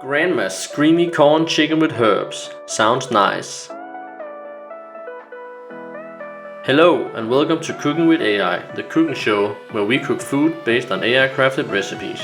Grandma's creamy corn chicken with herbs. Sounds nice. Hello and welcome to Cooking with AI, the cooking show where we cook food based on AI crafted recipes.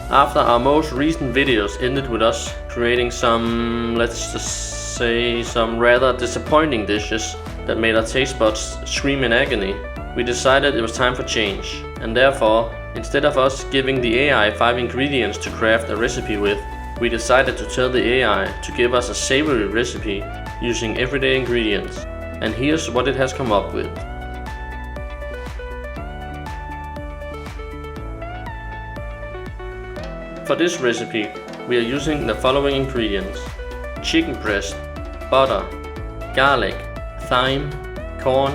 After our most recent videos ended with us creating some, let's just say, some rather disappointing dishes that made our taste buds scream in agony, we decided it was time for change, and therefore, instead of us giving the AI 5 ingredients to craft a recipe with, we decided to tell the AI to give us a savory recipe using everyday ingredients. And here's what it has come up with. For this recipe, we are using the following ingredients: chicken breast, butter, garlic, thyme, corn,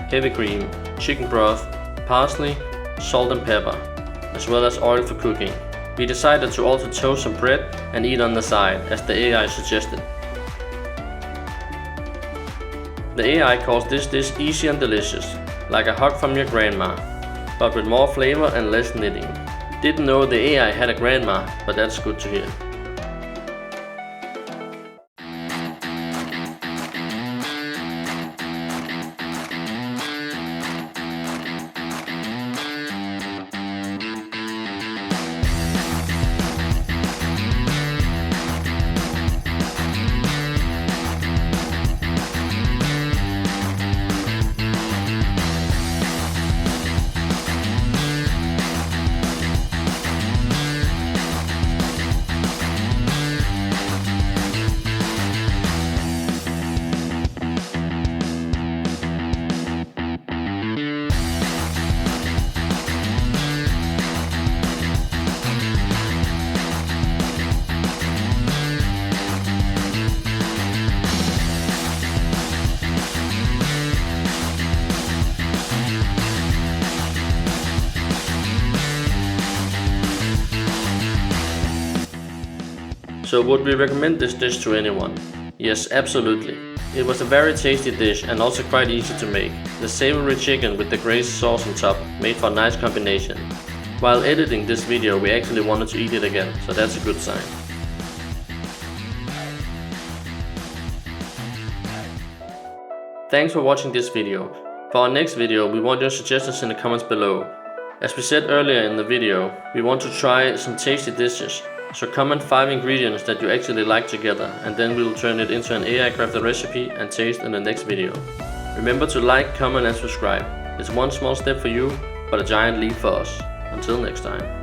heavy cream, chicken broth, parsley, salt and pepper, as well as oil for cooking. We decided to also toast some bread and eat on the side, as the AI suggested. The AI calls this dish easy and delicious, like a hug from your grandma, but with more flavor and less knitting. Didn't know the AI had a grandma, but that's good to hear. So would we recommend this dish to anyone? Yes, absolutely. It was a very tasty dish and also quite easy to make. The savory chicken with the braised sauce on top made for a nice combination. While editing this video, we actually wanted to eat it again, so that's a good sign. Thanks for watching this video. For our next video, we want your suggestions in the comments below. As we said earlier in the video, we want to try some tasty dishes. So comment 5 ingredients that you actually like together, and then we will turn it into an AI crafted recipe and taste in the next video. Remember to like, comment and subscribe. It's one small step for you, but a giant leap for us. Until next time.